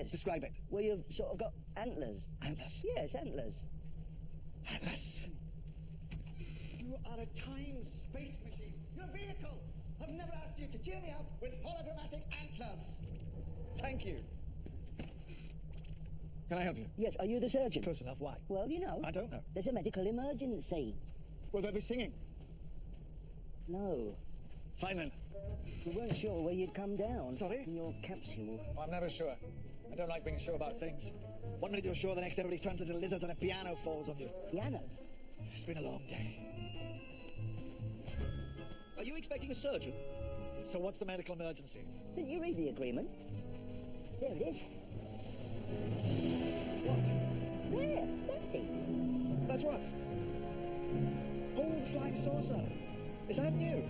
Antlers. Describe it. Well, you've sort of got antlers. Antlers. Yes, antlers. Atlas. You are a time-space machine. You're a vehicle. I've never asked you to cheer me up with holographic antlers. Thank you. Can I help you? Yes, are you the surgeon? Close enough. Why? Well, you know. I don't know. There's a medical emergency. Will they be singing? No. Fine then. We weren't sure where you'd come down. Sorry? In your capsule. Oh, I'm never sure. I don't like being sure about things. One minute you're sure, the next everybody turns into lizards and a piano falls on you. Piano? It's been a long day. Are you expecting a surgeon? So what's the medical emergency? Didn't you read the agreement? There it is. What? There, that's it. That's what? Oh, the flying saucer. Is that new?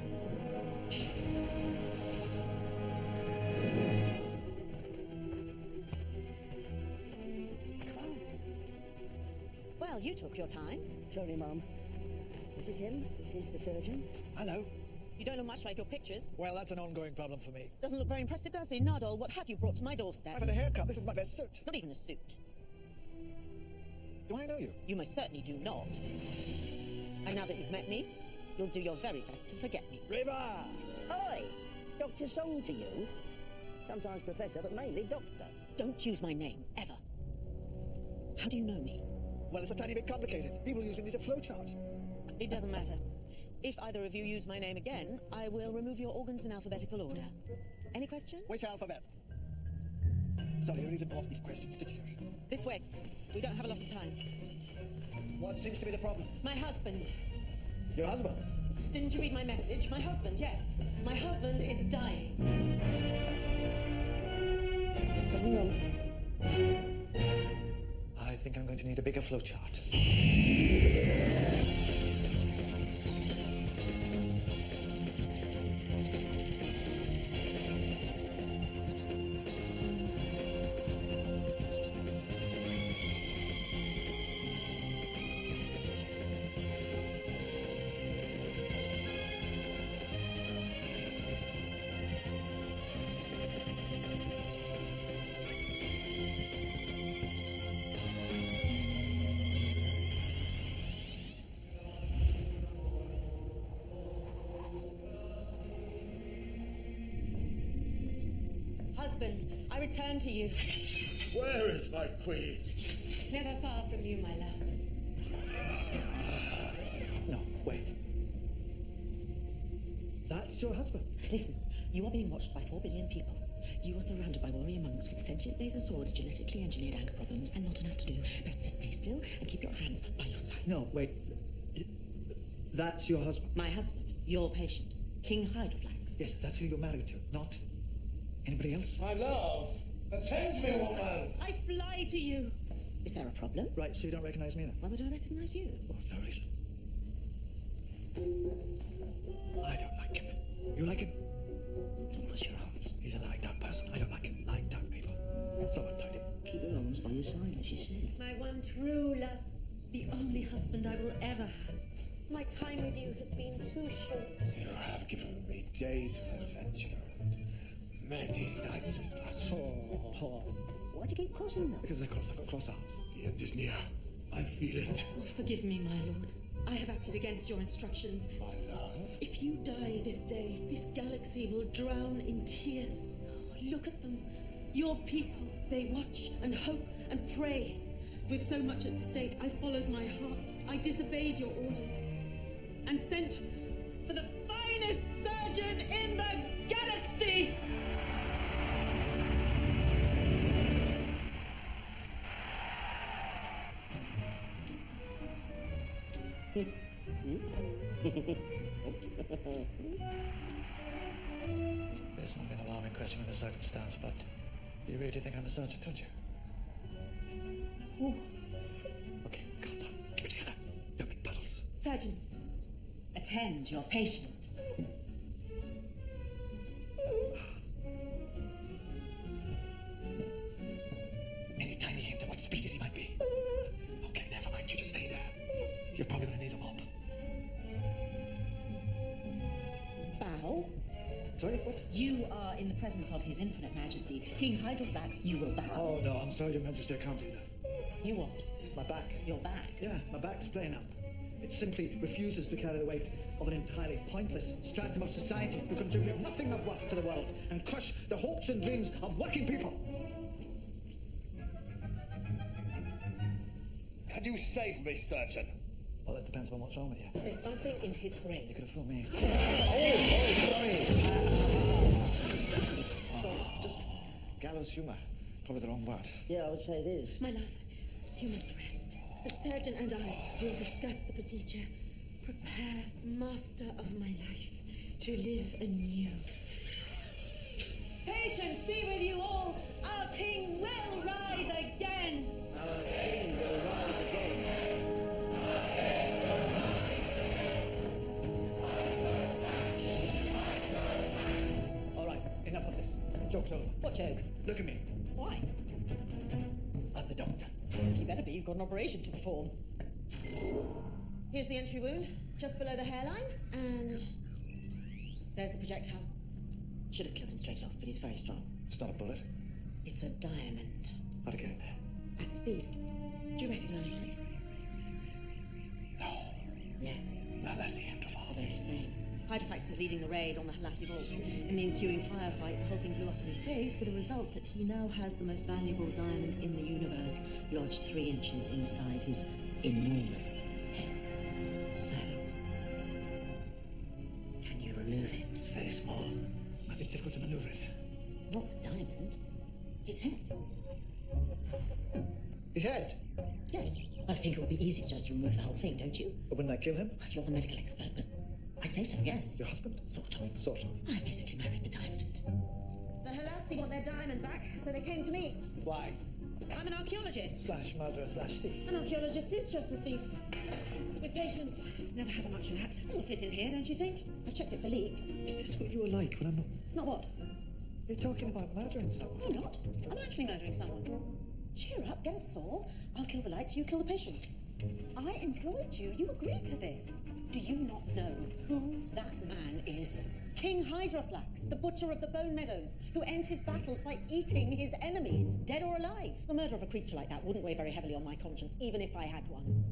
Well, you took your time. Sorry, Mum. This is him. This is the surgeon. Hello. You don't look much like your pictures. Well, that's an ongoing problem for me. Doesn't look very impressive, does he? Nardole, what have you brought to my doorstep? I've had a haircut. This is my best suit. It's not even a suit. Do I know you? You most certainly do not. And now that you've met me, you'll do your very best to forget me. River! Oi! Dr. Song to you. Sometimes Professor, but mainly Doctor. Don't use my name, ever. How do you know me? Well, it's a tiny bit complicated. People usually need a flowchart. It doesn't matter. If either of you use my name again, I will remove your organs in alphabetical order. Any questions? Which alphabet? Sorry, you really didn't want these questions, did you? This way. We don't have a lot of time. What seems to be the problem? My husband. Your husband? Didn't you read my message? My husband, yes. My husband is dying. Coming on. I think I'm going to need a bigger flowchart. Husband, I return to you. Where is my queen? Never far from you, my love. No, wait. That's your husband? Listen, you are being watched by 4 billion people. You are surrounded by warrior monks with sentient laser swords, genetically engineered anger problems, and not enough to do. Best to stay still and keep your hands by your side. No, wait. That's your husband? My husband, your patient, King Hydroflax. Yes, that's who you're married to, not anybody else. My love, attend me, woman. I fly to you. Is there a problem? Right, so you don't recognize me then? Why would I recognize you? Oh, no reason. I don't like him. You like him? Don't push your arms. He's a lying down person. I don't like him. Lying down people. Someone tied him. Keep your arms by your side, as you said. My one true love. The only husband I will ever have. My time with you has been too short. You have given me days of adventure and many nights of passion. Why'd you keep crossing them? Because they're cross. I've got cross arms. The end is near. I feel it. Oh, forgive me, my lord. I have acted against your instructions. My love. If you die this day, this galaxy will drown in tears. Look at them. Your people. They watch and hope and pray. With so much at stake, I followed my heart. I disobeyed your orders. And sent for the finest surgeon in the galaxy! It's not an alarming question in the circumstance, but you really think I'm a surgeon, don't you? Okay, calm down. Keep it together. Don't make puddles. Surgeon, attend your patient. Any tiny hint of what species he might be? Okay, never mind. You just stay there. You're probably going to need a mop. Bow. Sorry, what? You are in the presence of His Infinite Majesty, King Hydroflax. You will bow. Oh, no, I'm sorry, Your Majesty, I can't do that. You what? It's my back. Your back? Yeah, my back's playing up. It simply refuses to carry the weight of an entirely pointless stratum of society who contribute nothing of worth to the world and crush the hopes and dreams of working people. Can you save me, surgeon? Well, that depends on what's wrong with you. There's something in his brain. You could have fooled me. Sorry, just gallows humour. Probably the wrong word. Yeah, I would say it is. My love, you must rest. The surgeon and I will discuss the procedure. Prepare, master of my life, to live anew. Patience be with you all. Our king will rise again. Our king will rise again. All right, enough of this. Joke's over. What joke? Look at me. Why? I'm the doctor. You better be. You've got an operation to perform. Here's the entry wound, just below the hairline, and There's the projectile. Should have killed him straight off, but he's very strong. It's not a bullet. It's a diamond. How'd I get in there? At speed. Do you recognize it? No. Yes. The Lassie The Androphile. very same. Hydrofax was leading the raid on the Halassi vaults. In the ensuing firefight, the whole thing blew up in his face with the result that he now has the most valuable diamond in the universe, lodged 3 inches inside his enormous head. So, can you remove it? It's very small. Might be difficult to maneuver it. Not the diamond. His head. His head? Yes. I think it would be easy just to remove the whole thing, don't you? But wouldn't that kill him? You're the medical expert, but I'd say so, yes. Your husband? Sort of. Sort of. I basically married the diamond. the Halassi want their diamond back, so they came to me. Why? I'm an archaeologist. Slash murderer slash thief. An archaeologist is just a thief. With patience. Never had much of that. It'll fit in here, don't you think? I've checked it for leaks. Is this what you were like when I'm not... Not what? You're talking about murdering someone. I'm not. I'm actually murdering someone. Cheer up, get a saw. I'll kill the lights, you kill the patient. I employed you. You agreed to this. Do you not know who that man is? King Hydroflax, the butcher of the Bone Meadows, who ends his battles by eating his enemies, dead or alive. The murder of a creature like that wouldn't weigh very heavily on my conscience, even if I had one.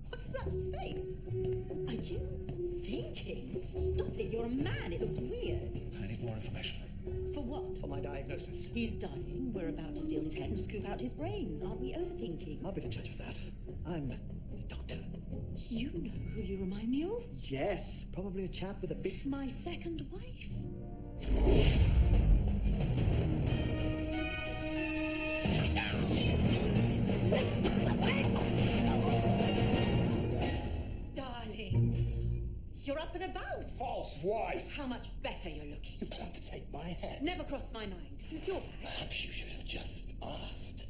What's that face? Are you thinking? Stop it, you're a man. It looks weird. I need more information. For what? For my diagnosis. He's dying. We're about to steal his head and scoop out his brains. Aren't we overthinking? I'll be the judge of that. I'm the doctor. You know who you remind me of? Yes, probably a chap with a big... My second wife. Darling, you're up and about. False wife! How much better you're looking. You plan to take my head? Never crossed my mind. Is this your bag? Perhaps you should have just asked.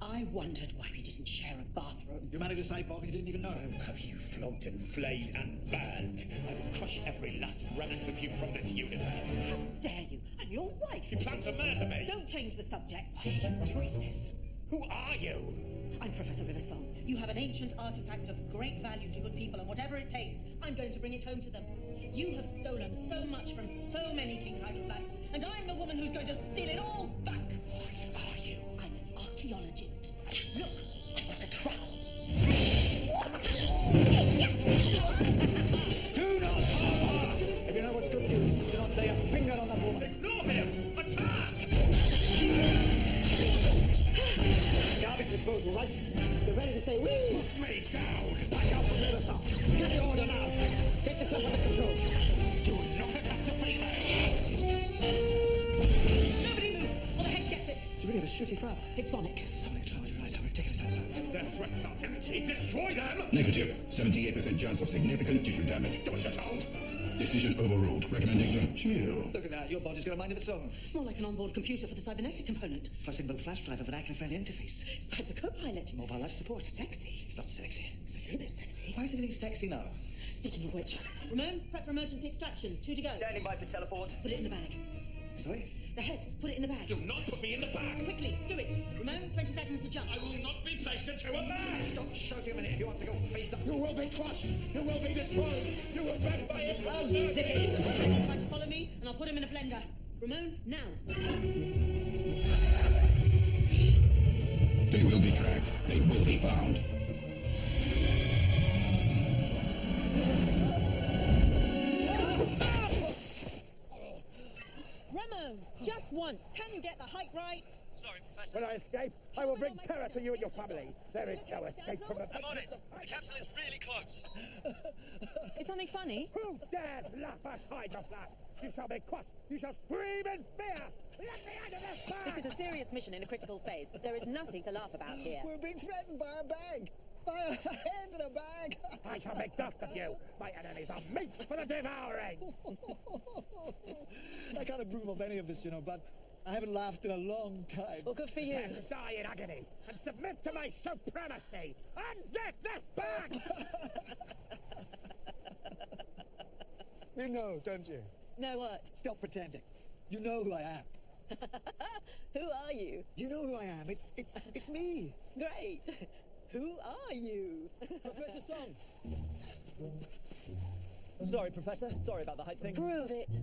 I wondered why we didn't share a bathroom. You married a sidebog and you didn't even know. I will have you flogged and flayed and burned. I will crush every last remnant of you from this universe. How dare you? I'm your wife. You plan to murder me? Don't change the subject. Are you doing this? Who are you? I'm Professor Riversong. You have an ancient artifact of great value to good people, and whatever it takes, I'm going to bring it home to them. You have stolen so much from so many King Hydroflax, and I'm the woman who's going to steal it all back. What are you? I'm an archaeologist. Look, I've got a trowel. Do not harm her! If you know what's good for you, do not lay a finger on that woman. Ignore him! Attack! Garbage disposal, right? You're ready to say, woo! Put me down! Back out from the other side. Get the order now. Get yourself under control. Do not attack the female! Nobody move, or the head gets it. Do you really have a shooty trap? It's Sonic. Sonic trap, you realize how ridiculous that sounds. Their threats are empty. Destroy them! Negative. 78% chance of significant tissue damage. Do as you're told. Decision overruled. Recommendation, chill. Look at that, your body's got a mind of its own. More like an onboard computer for the cybernetic component. Plus inbuilt flash drive of an actor-friendly interface. Cyber co-pilot. Mobile life support. Sexy. It's not sexy. It's a little bit sexy. Why is everything sexy now? It's Speaking of which, Ramon, prep for emergency extraction. 2 to go. Standing by for teleport. Put it in the bag. Sorry? The head, put it in the bag. Do not put me in the bag. Quickly, do it. Ramon, 20 seconds to jump. I will not be placed into a bag. Stop shouting a minute if you want to go face up. You will be crushed. You will be destroyed. You will bend by it. Oh, zip it. Try to follow me, and I'll put him in a blender. Ramon, now. They will be tracked. They will be found. Remo, just once. Can you get the height right? Sorry, Professor. When I escape, I will bring terror to you and your family. There is no escape from the... I'm on it. The capsule is really close. Is something funny? Who dares laugh aside of that? You shall be crushed. You shall scream in fear. Let me out of this bag! This is a serious mission in a critical phase. There is nothing to laugh about here. We're being threatened by a bag. By a hand in a bag. I shall make dust of you. My enemies are meat for the devouring. I can't approve of any of this, you know, but I haven't laughed in a long time. Well, good for you. Then die in agony and submit to my supremacy. Unzip this bag! You know, don't you? Know what? Stop pretending. You know who I am. Who are you? You know who I am. It's me. Great. Who are you? Professor Song. Sorry, Professor. Sorry about the height thing. Prove it.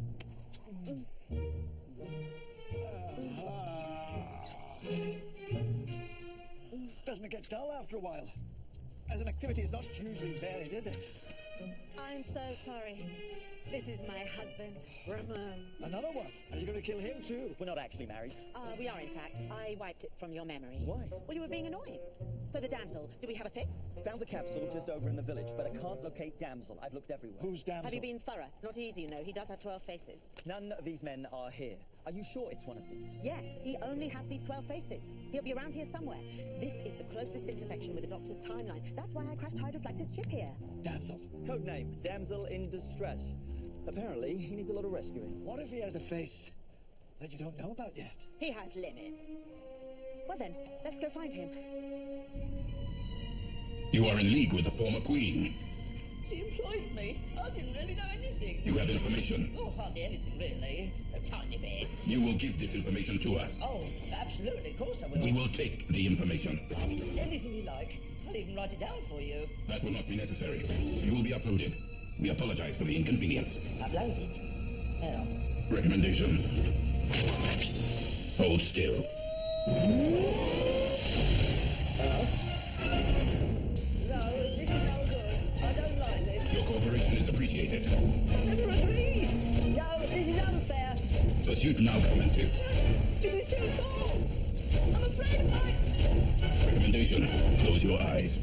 Doesn't it get dull after a while? As an activity, it's not hugely varied, is it? I'm so sorry. This is my husband, Ramon. Another one. Are you going to kill him too? We're not actually married. We are, in fact. I wiped it from your memory. Why? Well, you were being annoying. So the damsel, do we have a fix? Found the capsule just over in the village, but I can't locate Damsel. I've looked everywhere. Who's damsel? Have you been thorough? It's not easy, you know. He does have 12 faces. None of these men are here. Are you sure it's one of these? Yes, he only has these 12 faces. He'll be around here somewhere. This is the closest intersection with the Doctor's timeline. That's why I crashed Hydroflax's ship here. Damsel. Codename, Damsel in Distress. Apparently, he needs a lot of rescuing. What if he has a face that you don't know about yet? He has limits. Well then, let's go find him. You are in league with the former queen. She employed me. I didn't really know anything. You have information. Oh, hardly anything, really. A tiny bit. You will give this information to us. Oh, absolutely. Of course I will. We will take the information. Anything you like. I'll even write it down for you. That will not be necessary. You will be uploaded. We apologize for the inconvenience. Uploaded. Now. Recommendation. Hold still. No, this is no good. I don't like this. Your cooperation is appreciated. Never agreed. No, this is unfair. Pursuit now commences. This is too tall. I'm afraid of heights. Recommendation. Close your eyes.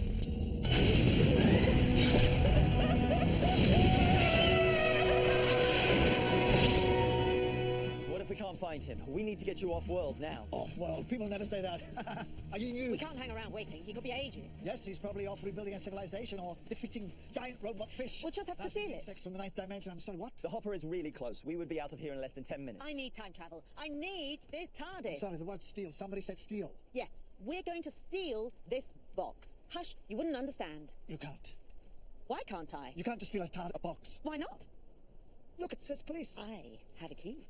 What if we can't find him? We need to get you off-world now. Off-world. People never say that. Are you new? We can't hang around waiting. He could be ages. Yes, he's probably off rebuilding a civilization or defeating giant robot fish. We'll just have to That's steal it. insects from the 9th dimension. I'm sorry, what? The hopper is really close. We would be out of here in less than 10 minutes. I need time travel. I need this TARDIS. Sorry, the word steal. Somebody said steal. Yes, we're going to steal this box. Hush, you wouldn't understand. You can't. Why can't I? You can't just steal a box. Why not? Look, it says police. I have a key.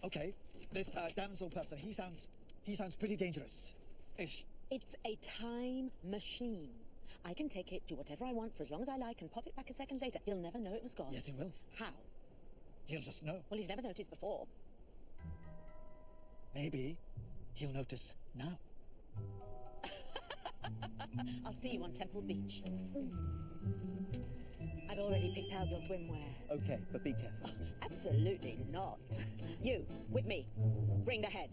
Okay, this damsel person, he sounds pretty dangerous. Ish. It's a time machine. I can take it, do whatever I want for as long as I like, and pop it back a second later. He'll never know it was gone. Yes, he will. How? He'll just know. Well, he's never noticed before. Maybe he'll notice now. I'll see you on Temple Beach. I've already picked out your swimwear. Okay, but be careful. Absolutely not. You, with me. Bring the head.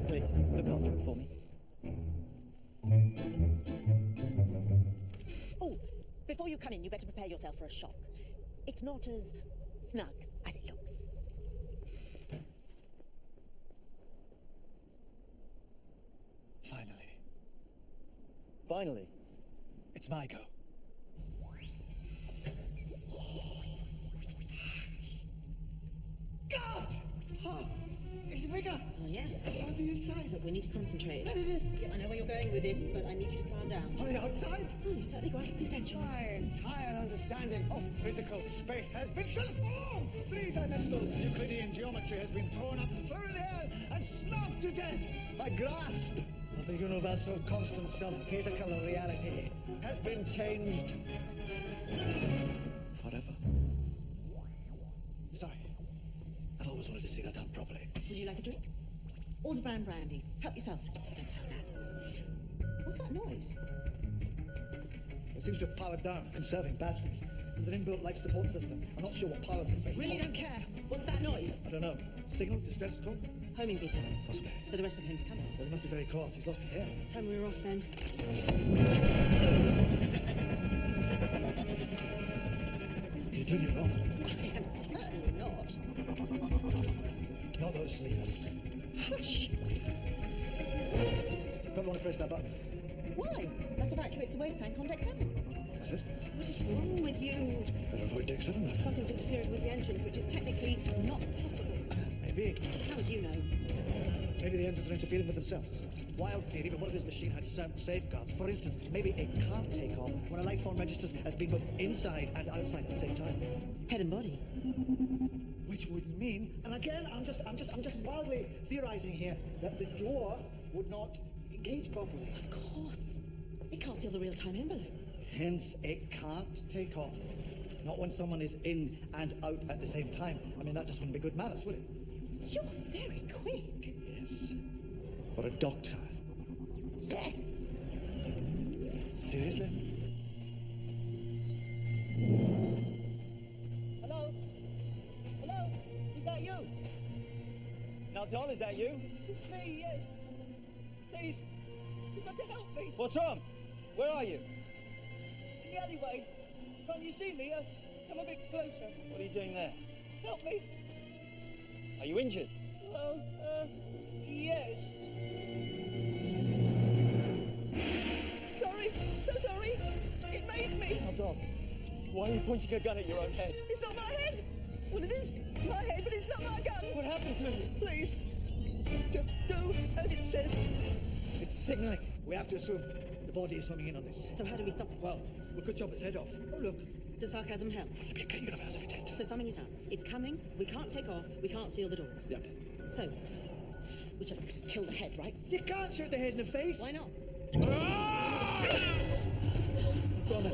Please, look after it for me. Oh, before you come in, you better prepare yourself for a shock. It's not as snug as it looks. Finally. Finally. It's my go. God! Oh, it's bigger! yes. On the inside. But we need to concentrate. There it is. Yeah, I know where you're going with this, but I need you to calm down. On the outside. You certainly grasped the essentials. My entire understanding of physical space has been transformed. Three-dimensional Euclidean geometry has been torn up, thrown in the air, and snubbed to death. My grasp of the universal constants of physical reality has been changed. Forever. Sorry. I've always wanted to see that done properly. Would you like a drink? Or the brown brandy? Help yourself. Don't tell Dad. What's that noise? It seems to have powered down, conserving batteries. There's an inbuilt life support system. I'm not sure what powers it. Really don't care. What's that noise? I don't know. Signal? Distress call? Homing beacon. Possibly. So the rest of him's coming. Well, he must be very cross. He's lost his hair. Tell me we're off then. You're doing it wrong. I am certainly not. Not those levers. Hush. Don't want to press that button. Why? That evacuates the waste tank on deck 7. That's it. What is wrong with you? Better avoid deck 7 then. Something's interfering with the engines, which is technically not possible. Maybe. How would you know? Maybe the engines are interfering with themselves. Wild theory, but what if this machine had some safeguards? For instance, maybe it can't take off when a life form registers as being both inside and outside at the same time. Head and body. Which would mean, and again, I'm just wildly theorizing here, that the door would not engage properly. Of course. It can't seal the real-time envelope. Hence, it can't take off. Not when someone is in and out at the same time. I mean, that just wouldn't be good manners, would it? You're very quick. Yes. For a doctor. Yes. Seriously? Hello? Hello? Is that you? Now, Don, is that you? It's me, yes. Please, you've got to help me. What's wrong? Where are you? In the alleyway. Can't you see me? Come a bit closer. What are you doing there? Help me. Are you injured? Well, yes. Sorry, so sorry. It made me. Now, Don, why are you pointing a gun at your own head? It's not my head. Well, it is my head, but it's not my gun. What happened to you? Please, just do as it says. It's signaling. We have to assume the body is homing in on this. So how do we stop it? Well, we could chop its head off. Oh, look. Does sarcasm help? It'll be a clean universe if it did. So summing it up, it's coming, we can't take off, we can't seal the doors. Yep. So, we just kill the head, right? You can't shoot the head in the face. Why not? Go on then.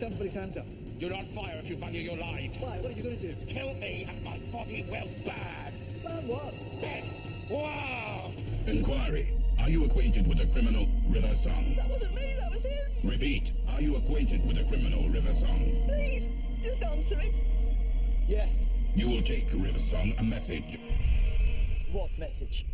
Tell him to put his hands up. Do not fire if you value your lives. Why? What are you going to do? Kill me and my body will burn. Man, what? Best. Wow. Inquiry. Are you acquainted with the criminal River Song? That wasn't me, that was him. Repeat. Are you acquainted with the criminal River Song? Please, just answer it. Yes. You will take River Song a message. What message?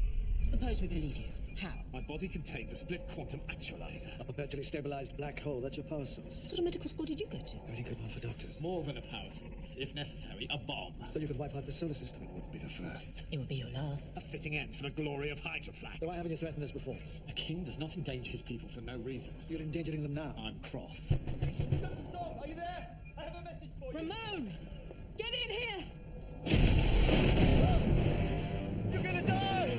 Suppose we believe you. How? My body contains a split quantum actualizer. A perpetually stabilized black hole. That's your power source. What sort of medical school did you go to? Very good one for doctors. More than a power source. If necessary, a bomb. So you could wipe out the solar system. It wouldn't be the first. It would be your last. A fitting end for the glory of Hydroflax. So why haven't you threatened us before? A king does not endanger his people for no reason. You're endangering them now. I'm cross. Dr. Song, are you there? I have a message for you. Ramon! Get in here! You're gonna die!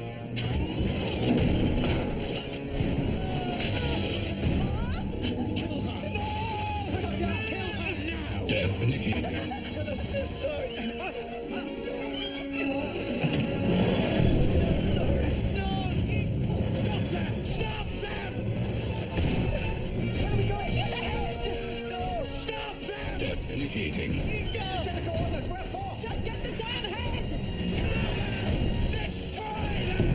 Death initiated. I'm so sorry. Stop them! Stop them! Where are we going? Get the head! No! Stop them! Death initiating. Set the coordinates. Where for? Just get the damn head! Destroy them!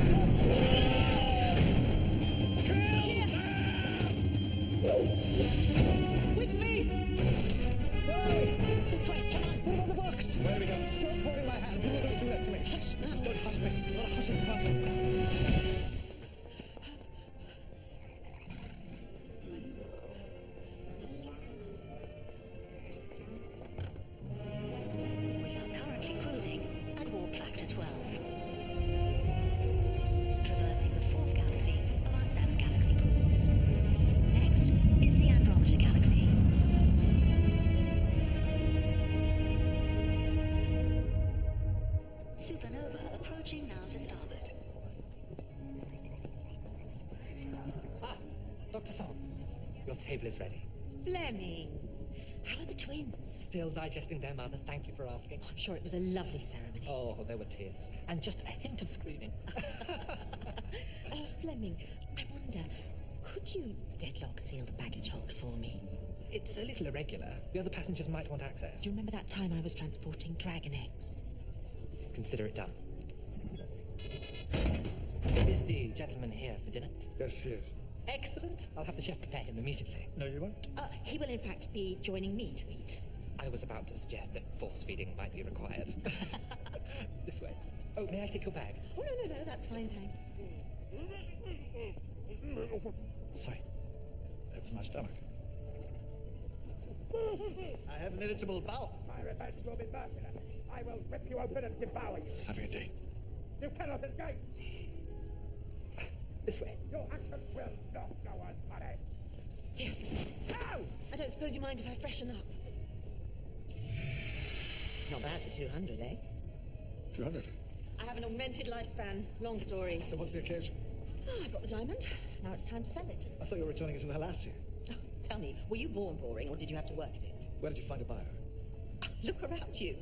Kill them! With me! This way, come on! What about the box? Where do we go? Stop holding my hand. You're going to do that to me. Hush now! Don't hush me. You're not a hushing person. We are currently cruising at warp factor 12. Traversing the fourth galaxy of our 7-galaxy cruise. Next is the Andromeda Galaxy. Supernova approaching now to starboard. table is ready. Fleming, how are the twins? Still digesting their mother, thank you for asking. I'm sure it was a lovely ceremony. Oh, there were tears. And just a hint of screaming. Fleming, I wonder, could you deadlock seal the baggage hold for me? It's a little irregular. The other passengers might want access. Do you remember that time I was transporting dragon eggs? Consider it done. Is the gentleman here for dinner? Yes, he is. Excellent. I'll have the chef prepare him immediately. No, you won't. He will in fact be joining me to eat. I was about to suggest that force feeding might be required. This way. Oh, may I take your bag? Oh, no, that's fine, thanks. Sorry. It was my stomach. I have an irritable bowel. My revenge will be merciless. I will rip you open and devour you. Have a good day. You cannot escape. This way. Your actions will not go unpunished. Here. Ow! I don't suppose you mind if I freshen up. Not bad for 200, eh? 200? I have an augmented lifespan. Long story. So what's the occasion? Oh, I've got the diamond. Now it's time to sell it. I thought you were returning it to the Halassi. Oh, tell me, were you born boring or did you have to work at it? Where did you find a buyer? Look around you.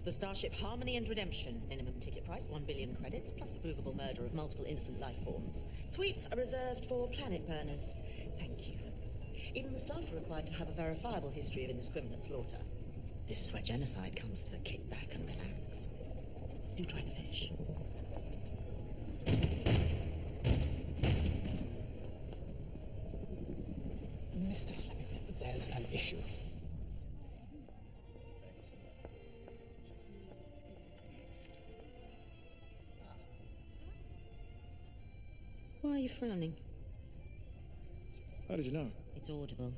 The starship Harmony and Redemption. Minimum ticket price, 1 billion credits, plus the provable murder of multiple innocent life forms. Suites are reserved for planet burners. Thank you. Even the staff are required to have a verifiable history of indiscriminate slaughter. This is where genocide comes to kick back and relax. Do try the fish. Mr. Fleming, there's an issue. Why are you frowning? How did you know? It's audible.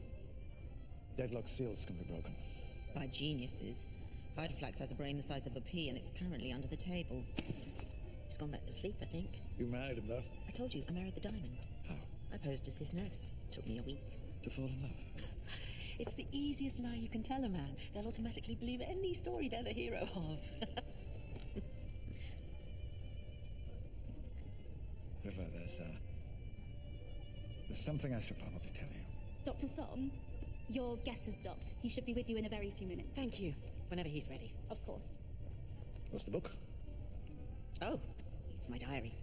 Deadlock seals can be broken. By geniuses. Hydroflax has a brain the size of a pea and it's currently under the table. He's gone back to sleep, I think. You married him, though? I told you, I married the diamond. How? I posed as his nurse. Took me a week. To fall in love? It's the easiest lie you can tell a man. They'll automatically believe any story they're the hero of. River, there's something I should probably tell you. Dr. Song, your guest has docked. He should be with you in a very few minutes. Thank you. Whenever he's ready. Of course. What's the book? Oh, it's my diary.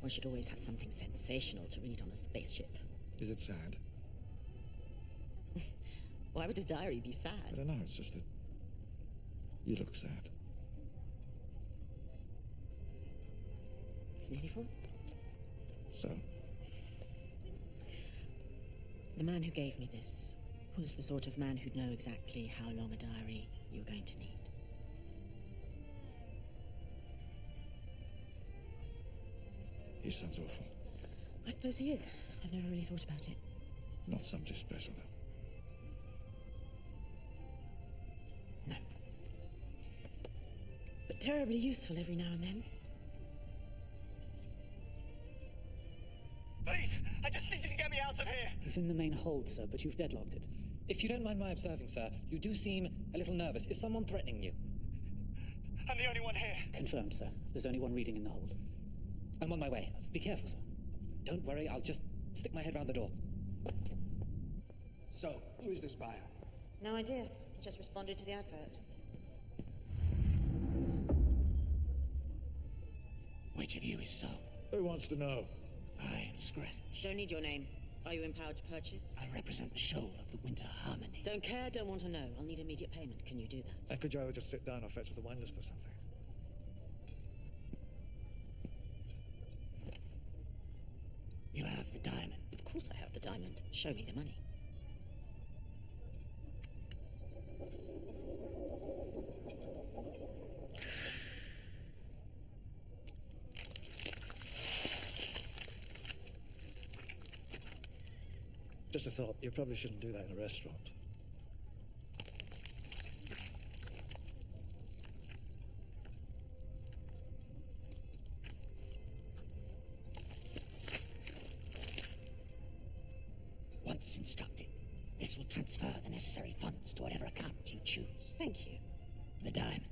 One should always have something sensational to read on a spaceship. Is it sad? Why would a diary be sad? I don't know, it's just that you look sad. It's nearly full. So? The man who gave me this was the sort of man who'd know exactly how long a diary you were going to need. He sounds awful. I suppose he is. I've never really thought about it. Not somebody special, though. No. But terribly useful every now and then. Please, I just need you to get me out of here. He's in the main hold, sir, but you've deadlocked it. If you don't mind my observing, sir, you do seem a little nervous. Is someone threatening you? I'm the only one here. Confirmed, sir. There's only one reading in the hold. I'm on my way. Be careful, sir. Don't worry, I'll just stick my head round the door. So, who is this buyer? No idea. He just responded to the advert. Which of you is so? Who wants to know? I am Scratch. Don't need your name. Are you empowered to purchase? I represent the shoal of the Winter Harmony. Don't care, don't want to know. I'll need immediate payment. Can you do that? Could you either just sit down or fetch us the wine list or something? You have the diamond. Of course I have the diamond. Show me the money. Just a thought, you probably shouldn't do that in a restaurant. Once instructed, this will transfer the necessary funds to whatever account you choose. Thank you. The diamond.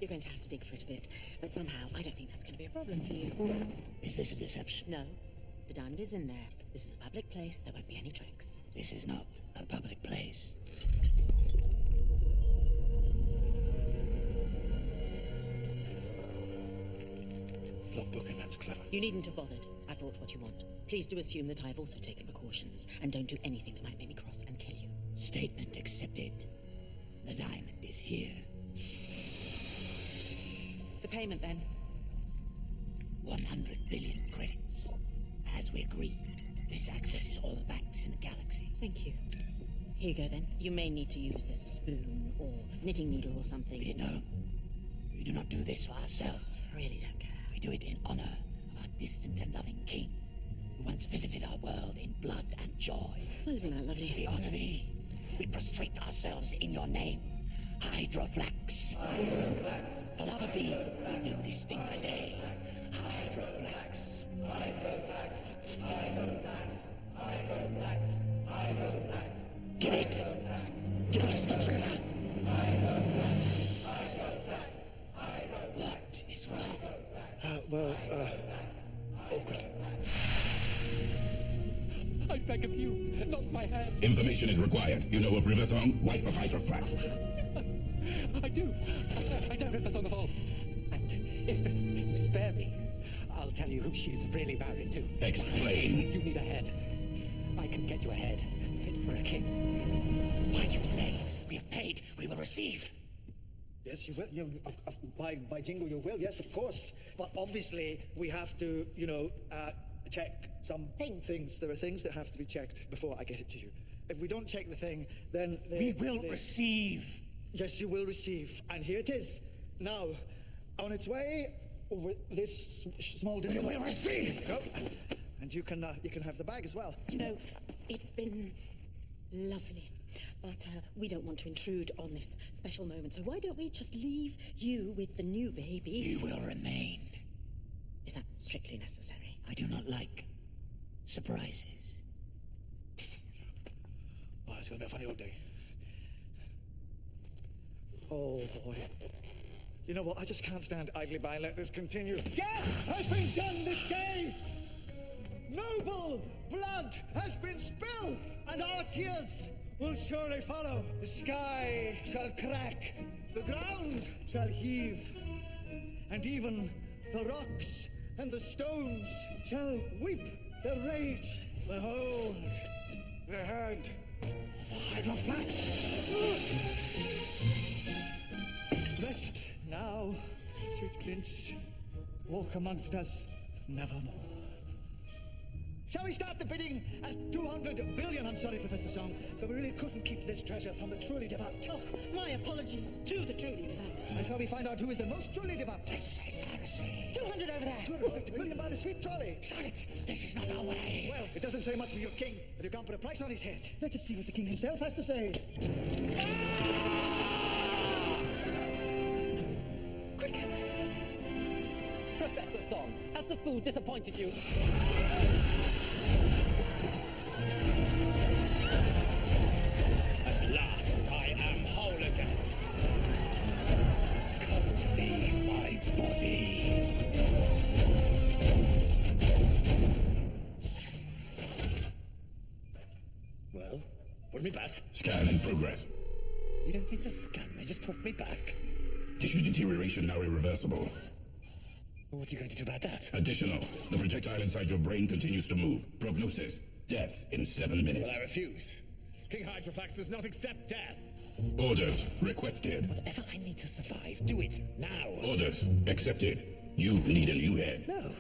You're going to have to dig for it a bit, but somehow I don't think that's going to be a problem for you. Is this a deception? No. The diamond is in there. This is a public place. There won't be any tricks. This is not a public place. Logbook, and that's clever. You needn't have bothered. I brought what you want. Please do assume that I've also taken precautions, and don't do anything that might make me cross and kill you. Statement accepted. The diamond is here. The payment, then? 100 billion credits. As we agreed, this accesses all the banks in the galaxy. Thank you. Here you go, then. You may need to use a spoon or knitting needle or something. Be it known, we do not do this for ourselves. I really don't care. We do it in honor of our distant and loving king, who once visited our world in blood and joy. Well, isn't that lovely? We honor thee. We prostrate ourselves in your name. Hydroflax. Hydroflax. For love of thee, we do this thing today. Hydroflax. Hydroflax. Hydroflax. Hydroflax. Hydroflax. Give it. Give us the treasure. What is wrong? Awkward. I beg of you, not my hand. Information is required. You know of Riversong, wife of Hydroflax? I do. I know Riversong of old. And if you spare me, I'll tell you who she's really married to. Explain. You need a head. I can get you a head fit for a king. Why do you delay? We have paid. We will receive. Yes, you will. By jingle, you will. Yes, of course. But obviously, we have to, check some things. There are things that have to be checked before I get it to you. If we don't check the thing, then we will receive. Yes, you will receive. And here it is. Now, on its way over this small distance. We will receive. Go. And you can have the bag as well. You know, it's been lovely. But we don't want to intrude on this special moment, so why don't we just leave you with the new baby? You will remain. Is that strictly necessary? I do not like surprises. Oh, it's going to be a funny old day. Oh, boy. You know what? I just can't stand idly by and let this continue. Death has been done this day! Noble blood has been spilled, and our tears will surely follow. The sky shall crack, the ground shall heave, and even the rocks and the stones shall weep their rage. Behold, the head of Hydroflax. Rest now, sweet prince. Walk amongst us nevermore. Shall we start the bidding at 200 billion? I'm sorry, Professor Song, but we really couldn't keep this treasure from the truly devout. Oh, my apologies to the truly devout. And shall we find out who is the most truly devout? This is heresy. 200 over there. 250 billion by the sweet trolley. Silence. This is not our way. Well, it doesn't say much for your king if you can't put a price on his head. Let us see what the king himself has to say. Quick! Professor Song, has the food disappointed you? At last, I am whole again. Come to me, my body. Well, put me back. Scan in progress. You don't need to scan me, just put me back. Tissue deterioration now irreversible. What are you going to do about that? Additional. The projectile inside your brain continues to move. Prognosis. Death in 7 minutes. Well, I refuse. King Hydroflax does not accept death. Orders requested. Whatever I need to survive, do it now. Orders accepted. You need a new head. No.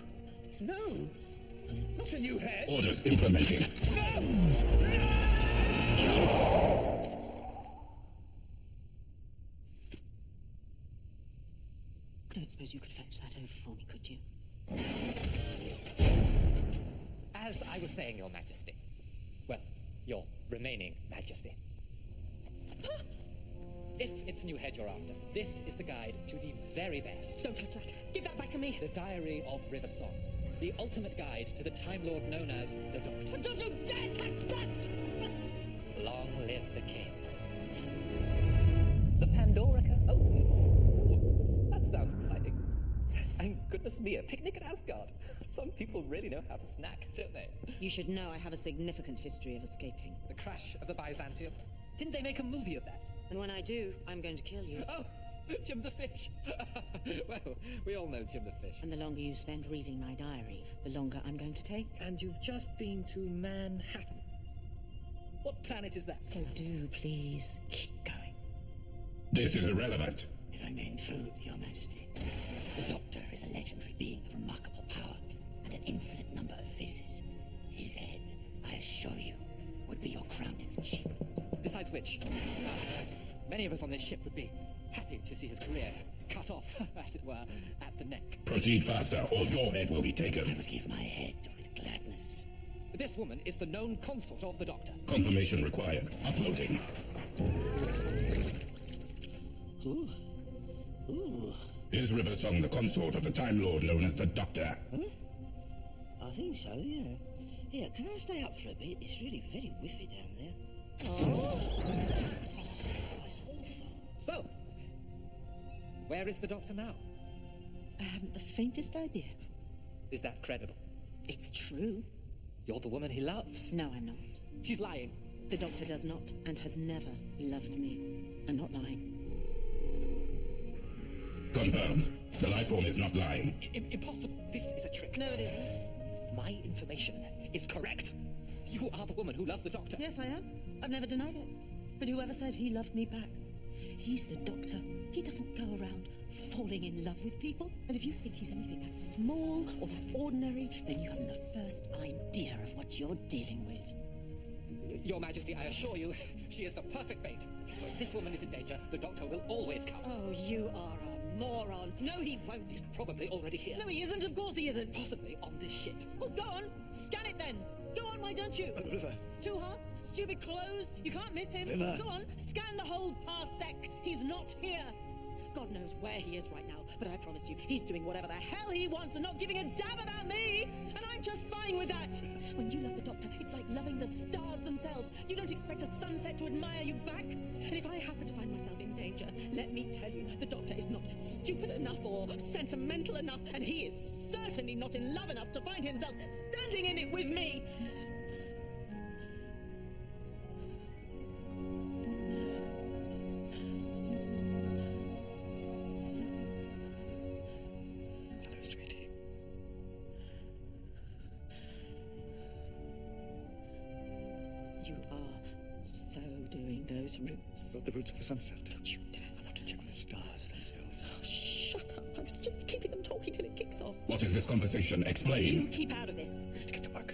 No. Not a new head. Orders implementing. I don't suppose you could fetch that over for me, could you? As I was saying, Your Majesty. Well, your remaining Majesty. If it's a new head you're after, this is the guide to the very best. Don't touch that. Give that back to me. The Diary of River Song. The ultimate guide to the Time Lord known as the Doctor. Don't you dare touch that! Long live the king. The Pandorica opens. Ooh, that sounds exciting. And good Goodness me, a picnic at Asgard. Some people really know how to snack, don't they? You should know I have a significant history of escaping. The crash of the Byzantium. Didn't they make a movie of that? And when I do, I'm going to kill you. Oh, Jim the Fish. Well, we all know Jim the Fish. And the longer you spend reading my diary, the longer I'm going to take. And you've just been to Manhattan. What planet is that? So do please keep going. This is irrelevant. If I may intrude, Your Majesty, the Doctor is a legendary being of remarkable power and an infinite number of faces. His head, I assure you, would be your crown image. Besides which, many of us on this ship would be happy to see his career cut off, as it were, at the neck. Proceed faster, or your head will be taken. I would give my head with gladness. This woman is the known consort of the Doctor. Confirmation required. Uploading. Ooh. Ooh. Is River Song the consort of the Time Lord known as the Doctor? Huh? I think so, yeah. Yeah, can I stay up for a bit? It's really very whiffy down there. Oh, it's awful. So, where is the Doctor now? I haven't the faintest idea. Is that credible? It's true. You're the woman he loves. No, I'm not. She's lying. The Doctor does not and has never loved me. I'm not lying. Confirmed. The life form is not lying. Impossible. This is a trick. No, it isn't. My information is correct. You are the woman who loves the Doctor. Yes, I am. I've never denied it. But whoever said he loved me back? He's the Doctor. He doesn't go around falling in love with people. And if you think he's anything that small or that ordinary, then you haven't the first idea of what you're dealing with. Your Majesty, I assure you, she is the perfect bait. When this woman is in danger, the Doctor will always come. Oh, you are a moron. No, he won't. He's probably already here. No, he isn't. Of course he isn't. Possibly on this ship. Well, go on. Scan it then. Go on, why don't you? River. 2 hearts, stupid clothes. You can't miss him. River. Go on, scan the whole parsec. He's not here. God knows where he is right now, but I promise you, he's doing whatever the hell he wants and not giving a damn about me. And I'm just fine with that. When you love the Doctor, it's like loving the stars themselves. You don't expect a sunset to admire you back. And if I happen to find myself in danger, let me tell you, the Doctor is not stupid enough or sentimental enough, and he is certainly not in love enough to find himself standing in it with me. Sweetie. You are so doing those roots. What, the roots of the sunset? Don't you dare. I'll have to check with the stars themselves. Oh, shut up. I was just keeping them talking till it kicks off. What is this conversation? You Explain. keep out of this. Let's get to work.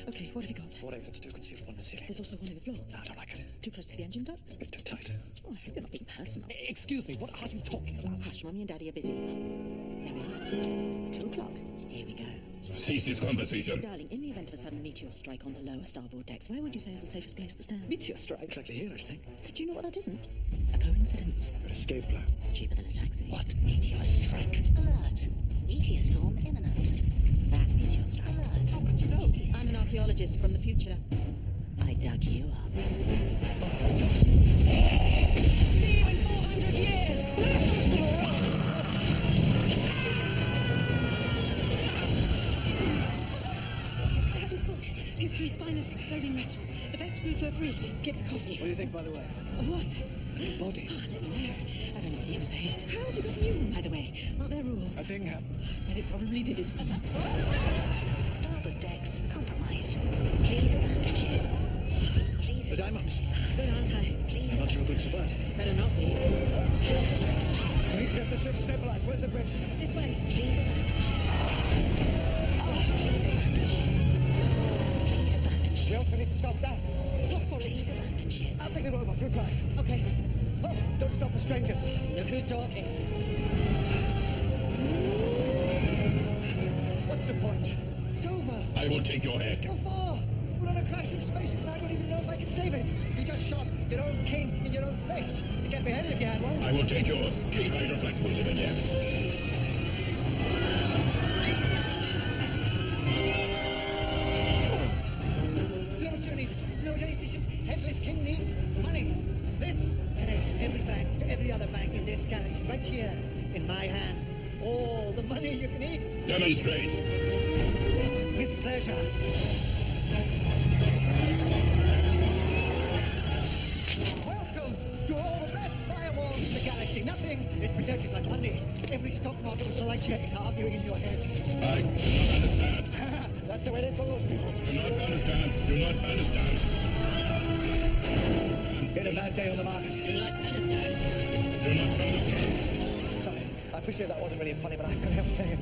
Okay, what have you got? 4 evidence, 2 concealed, 1 in the ceiling. There's also one in the floor. No, I don't like it. Too close to the engine ducts? A bit too tight. Oh, I hope you're not being personal. Excuse me, what are you talking about? Hush, Mummy and Daddy are busy. There we are. 2 o'clock. Here we go. Cease this conversation. Darling, in the event of a sudden meteor strike on the lower starboard decks, where would you say is the safest place to stand? Meteor strike? Exactly here, I think. Do you know what that isn't? A coincidence. An escape plan. It's cheaper than a taxi. What meteor strike? Alert. Meteor storm imminent. That meteor strike. Alert. How could you know? I'm an archaeologist from the future. I dug you up. See you in 400 years! I have this book. History's finest exploding restaurants. The best food for free. Skip the coffee. What do you think, by the way? Of what? Your body. Oh, I'll let you know. I've only seen the face. How have you got a new one, by the way? Aren't there rules? A thing happened. But it probably did. Starboard decks compromised. Please abandon ship. Please The diamond. Good, aren't I? I'm not sure good so bad. Better not be. We need to get the ship stabilized. Where's the bridge? This way. Please abandon ship. Please abandon ship. Please abandon ship. We also need to stop that. Toss for Please it. abandon ship. I'll take the robot. You drive. Okay. Oh, don't stop for strangers. Look who's talking. What's the point? It's over. I will take your head. How far? We're on a crashing spaceship and I don't even know if I can save it. You just shot your own king in your own face. You'd get beheaded if you had one. I will take yours. King Hydroflex will live again. You know what you need? You know what this headless king needs? Money. This connects every bank to every other bank in this galaxy. Right here in my hand. all the money you can eat. Demonstrate. With pleasure. Welcome to all the best firewalls in the galaxy. Nothing is protected like money. Every stock market with the light check is arguing in your head. I do not understand. That's the way it is for most people. Do not understand. Do not understand. Been a bad day on the market. Do not understand. Do not understand. Sorry, I appreciate that wasn't really funny, but I couldn't help saying it.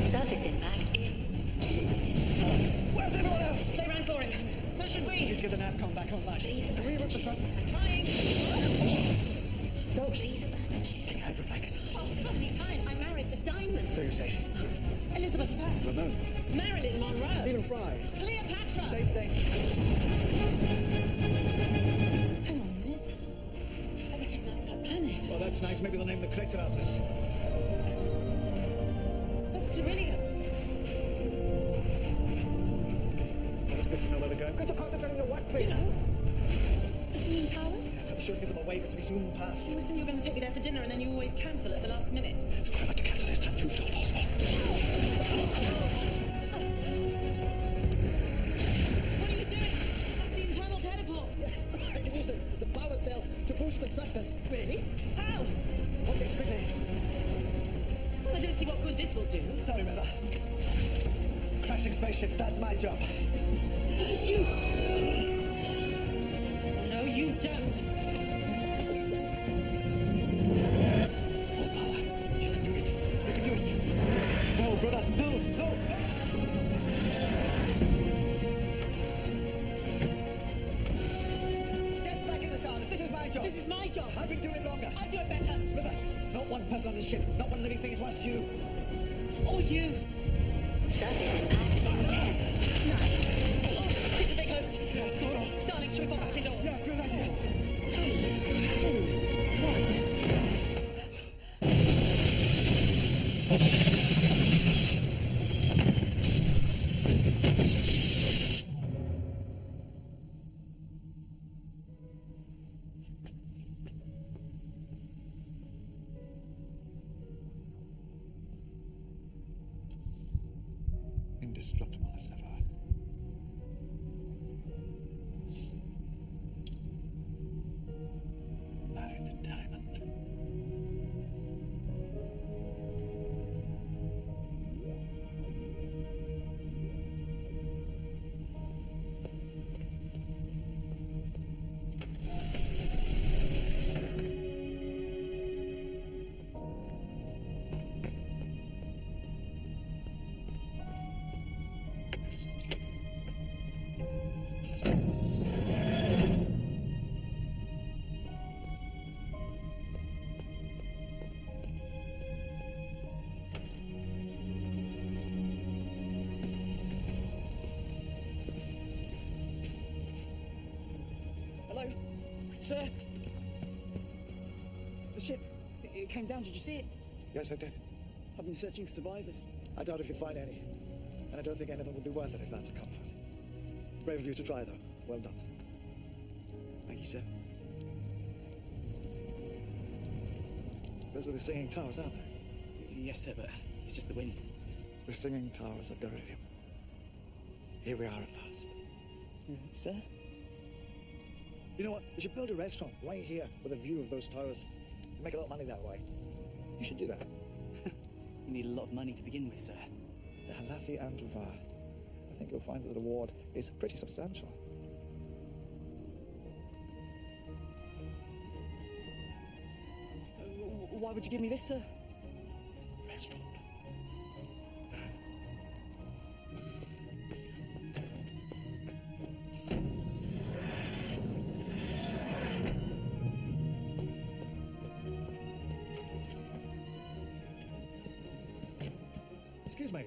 Surface impact in 2 minutes. Where's everyone else? They ran for it. So should we. You need to get the NAVCOM back online. Please Reroute the thrusters. Trying. So, Please abandon ship. can I reflex? Oh, so many times. I married the diamond. So you say. Elizabeth I. Ramon. Marilyn Monroe. Stephen Fry. Cleopatra. Same thing. Hang on a minute. I recognise that planet. Well, that's nice. Maybe they'll name the collector after us. That's Derillium. Well, it's good to know where we're going. Could you concentrate on your work, please? You know, the Singing Towers? Yes, I'll be sure to give them away because we soon pass. You always said you were going to take me there for dinner and then you always cancel at the last minute. It's quite like to cancel this time too, if at all possible. What are you doing? That's the internal teleport. Yes, I can use the power cell to boost the thrusters. Really? How? Hold this quickly. Well, I don't see what good this will do. Sorry, River. Crashing spaceships, that's my job. No, you don't. More power. You can do it. You can do it. No, River. No, no. Get back in the TARDIS. This is my job. This is my job. I've been doing it longer. I'll do it better. River, not one person on this ship, not one living thing is worth you. Or you. Surface impact in 10, 9, 8. It's a bit close. Yeah, so Darling, should we pop back indoors? yeah, good idea. 3, 2, 1. Indestructible as ever. Marry the diamond. Hello? Sir? The ship, it came down, did you see it? Yes, I did. I've been searching for survivors. I doubt if you find any. And I don't think anything will be worth it if that's a comfort. Brave of you to try, though. Well done. Thank you, sir. Those are the Singing Towers, aren't they? Yes, sir, but it's just the wind. The Singing Towers of Derillium. Here we are at last. Sir? You know what? We should build a restaurant right here with a view of those towers. Make a lot of money that way. You should do that. You need a lot of money to begin with, sir. The Halassi Andruvar. I think you'll find that the reward is pretty substantial. Why would you give me this, sir? Restaurant. Excuse me.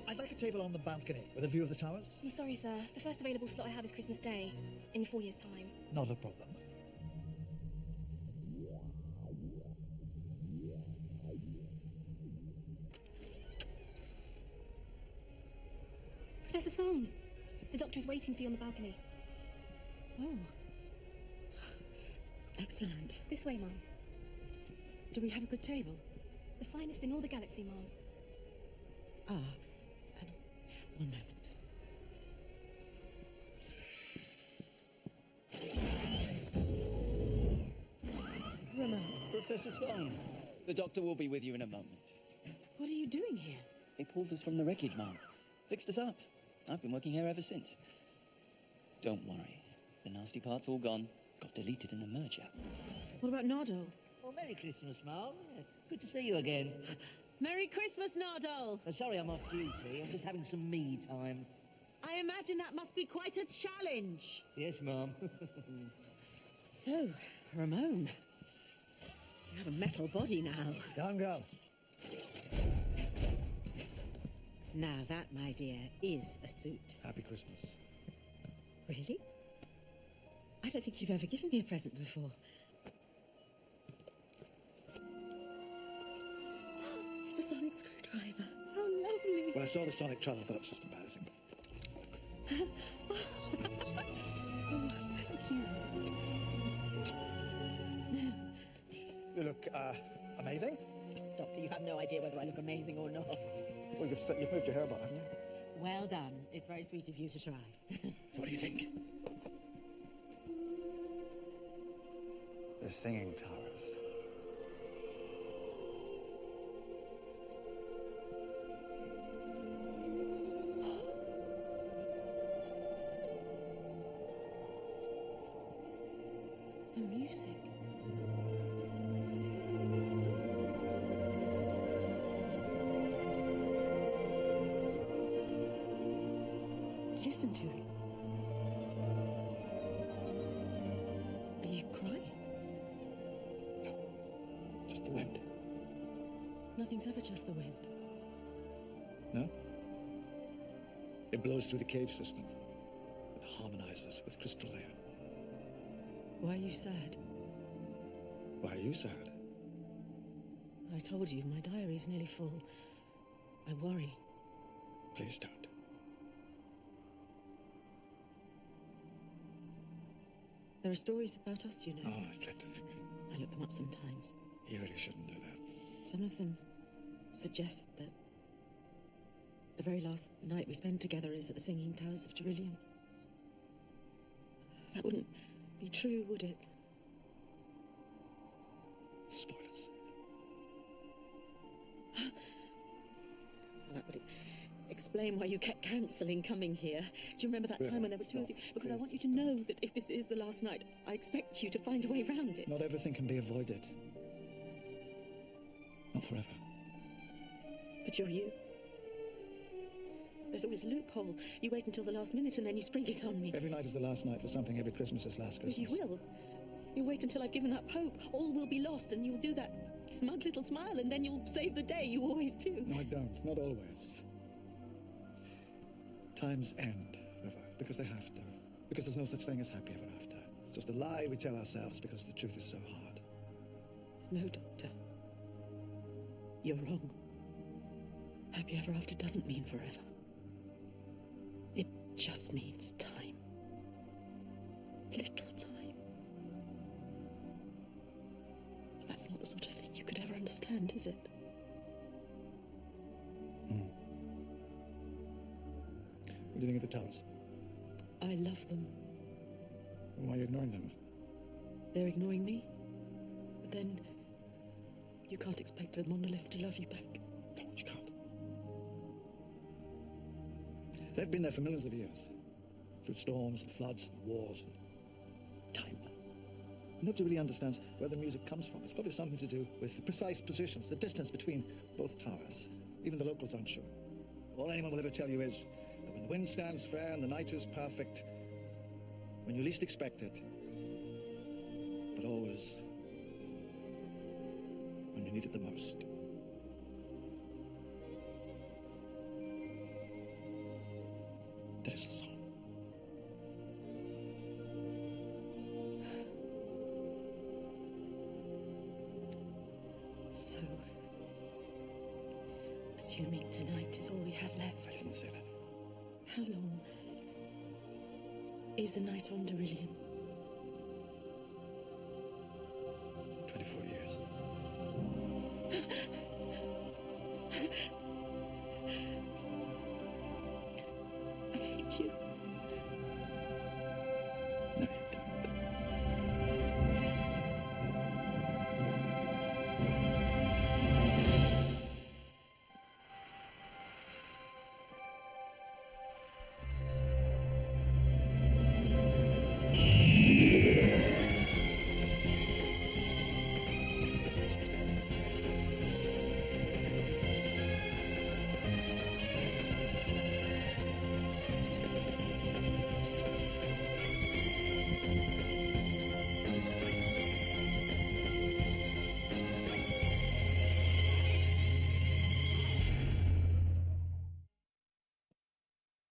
I'd like a table on the balcony with a view of the towers. I'm sorry, sir. The first available slot I have is Christmas Day, in 4 years' time. Not a problem. Professor Song, the doctor is waiting for you on the balcony. Oh. Excellent. This way, Mom. Do we have a good table? The finest in all the galaxy, Mom. One moment. Ramon, Professor Stone, the doctor will be with you in a moment. what are you doing here? They pulled us from the wreckage, Mom. Fixed us up. I've been working here ever since. Don't worry. The nasty part's all gone. Got deleted in the merger. What about Nardole? Oh, Merry Christmas, Mom. Good to see you again. Merry Christmas, Nardole! Sorry I'm off duty. I'm just having some me time. I imagine that must be quite a challenge. Yes, Mom. So, Ramon, you have a metal body now. Down, girl. Now that, my dear, is a suit. Happy Christmas. Really? I don't think you've ever given me a present before. It's a sonic screwdriver. How lovely. When I saw the sonic trell, I thought it was just embarrassing. Oh, thank you. You look, amazing. Doctor, you have no idea whether I look amazing or not. Well, you've moved your hair back, haven't you? Well done. It's very sweet of you to try. So what do you think? The Singing Towers. The music. Listen to it. Are you crying? No, just the wind. Nothing's ever just the wind. No? It blows through the cave system. It harmonizes with crystal layer. Why are you sad? Why are you sad? I told you, my diary's nearly full. I worry. Please don't. There are stories about us, you know. Oh, I dread to think. I look them up sometimes. You really shouldn't do that. Some of them suggest that the very last night we spend together is at the Singing Towers of Derillium. That wouldn't be true, would it? Spoilers. Well, that would explain why you kept cancelling coming here. Do you remember that time when there were two of you? Because I want you to know that if this is the last night, I expect you to find a way around it. Not everything can be avoided. Not forever. But you're you. There's always a loophole. You wait until the last minute and then you spring it on me. Every night is the last night for something. Every Christmas is last Christmas. You will. You wait until I've given up hope. All will be lost and you'll do that smug little smile and then you'll save the day. You always do. No, I don't. Not always. Times end, River, because they have to. Because there's no such thing as happy ever after. It's just a lie we tell ourselves because the truth is so hard. No, Doctor. You're wrong. Happy ever after doesn't mean forever. It just means time. Little time. But that's not the sort of thing you could ever understand, is it? What do you think of the towers? I love them. Why are you ignoring them? They're ignoring me. But then you can't expect a monolith to love you back. No, you can't. They've been there for millions of years. Through storms and floods and wars and time. Nobody really understands where the music comes from. It's probably something to do with the precise positions, the distance between both towers. Even the locals aren't sure. All anyone will ever tell you is that when the wind stands fair and the night is perfect, when you least expect it, but always when you need it the most. That is a song. So, assuming tonight is all we have left. I didn't say that. How long is a night on Derillium?